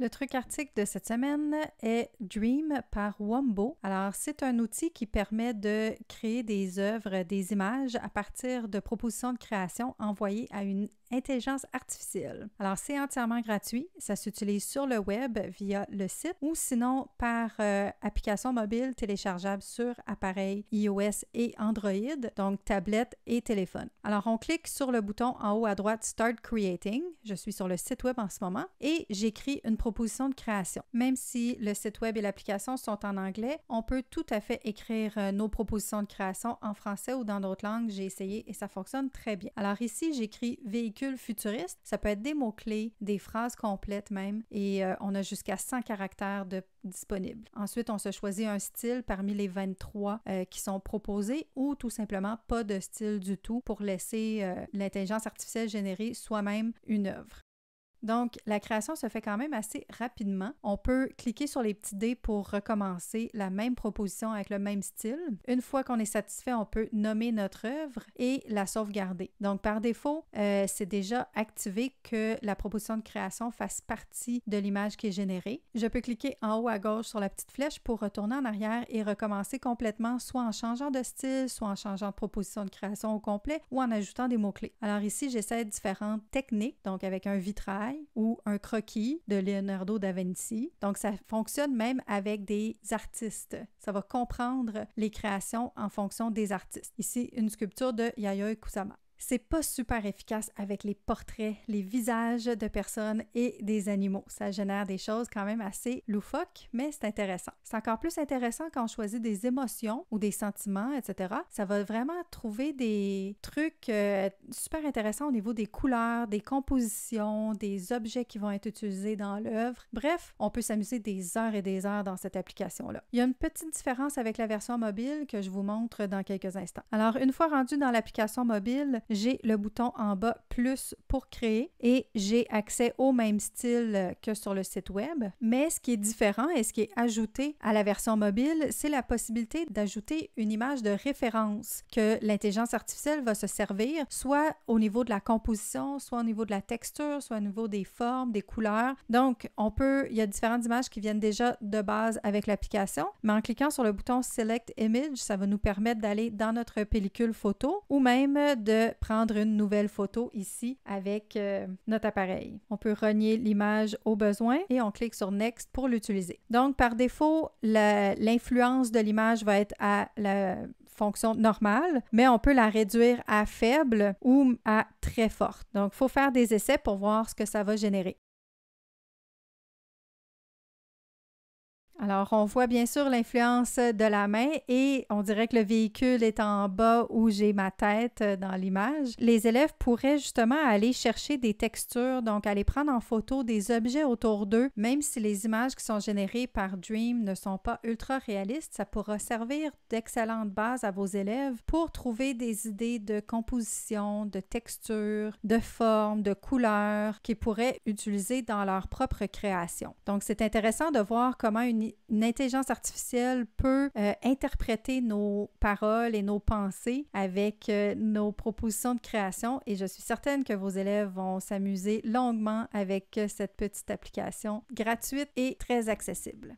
Le truc article de cette semaine est Dream par Wombo. Alors, c'est un outil qui permet de créer des œuvres, des images à partir de propositions de création envoyées à une intelligence artificielle. Alors, c'est entièrement gratuit. Ça s'utilise sur le web via le site ou sinon par application mobile téléchargeable sur appareil iOS et Android, donc tablette et téléphone. Alors, on clique sur le bouton en haut à droite Start Creating. Je suis sur le site web en ce moment et j'écris une proposition de création. Même si le site web et l'application sont en anglais, on peut tout à fait écrire nos propositions de création en français ou dans d'autres langues. J'ai essayé et ça fonctionne très bien. Alors ici, j'écris véhicule futuriste. Ça peut être des mots-clés, des phrases complètes même et on a jusqu'à 100 caractères disponibles. Ensuite, on se choisit un style parmi les 23 qui sont proposés ou tout simplement pas de style du tout pour laisser l'intelligence artificielle générer soi-même une œuvre. Donc, la création se fait quand même assez rapidement. On peut cliquer sur les petits dés pour recommencer la même proposition avec le même style. Une fois qu'on est satisfait, on peut nommer notre œuvre et la sauvegarder. Donc, par défaut, c'est déjà activé que la proposition de création fasse partie de l'image qui est générée. Je peux cliquer en haut à gauche sur la petite flèche pour retourner en arrière et recommencer complètement, soit en changeant de style, soit en changeant de proposition de création au complet ou en ajoutant des mots-clés. Alors ici, j'essaie différentes techniques, donc avec un vitrail ou un croquis de Leonardo da Vinci. Donc, ça fonctionne même avec des artistes. Ça va comprendre les créations en fonction des artistes. Ici, une sculpture de Yayoi Kusama. C'est pas super efficace avec les portraits, les visages de personnes et des animaux. Ça génère des choses quand même assez loufoques, mais c'est intéressant. C'est encore plus intéressant quand on choisit des émotions ou des sentiments, etc. Ça va vraiment trouver des trucs super intéressants au niveau des couleurs, des compositions, des objets qui vont être utilisés dans l'œuvre. Bref, on peut s'amuser des heures et des heures dans cette application-là. Il y a une petite différence avec la version mobile que je vous montre dans quelques instants. Alors, une fois rendu dans l'application mobile, j'ai le bouton en bas « Plus » pour créer et j'ai accès au même style que sur le site web. Mais ce qui est différent et ce qui est ajouté à la version mobile, c'est la possibilité d'ajouter une image de référence que l'intelligence artificielle va se servir, soit au niveau de la composition, soit au niveau de la texture, soit au niveau des formes, des couleurs. Donc, il y a différentes images qui viennent déjà de base avec l'application, mais en cliquant sur le bouton « Select Image », ça va nous permettre d'aller dans notre pellicule photo ou même de prendre une nouvelle photo ici avec notre appareil. On peut renier l'image au besoin et on clique sur Next pour l'utiliser. Donc, par défaut, l'influence de l'image va être à la fonction normale, mais on peut la réduire à faible ou à très forte. Donc, il faut faire des essais pour voir ce que ça va générer. Alors, on voit bien sûr l'influence de la main et on dirait que le véhicule est en bas où j'ai ma tête dans l'image. Les élèves pourraient justement aller chercher des textures, donc aller prendre en photo des objets autour d'eux, même si les images qui sont générées par Dream ne sont pas ultra réalistes, ça pourra servir d'excellente base à vos élèves pour trouver des idées de composition, de texture, de forme, de couleurs qu'ils pourraient utiliser dans leur propre création. Donc, c'est intéressant de voir comment une intelligence artificielle peut interpréter nos paroles et nos pensées avec nos propositions de création et je suis certaine que vos élèves vont s'amuser longuement avec cette petite application gratuite et très accessible.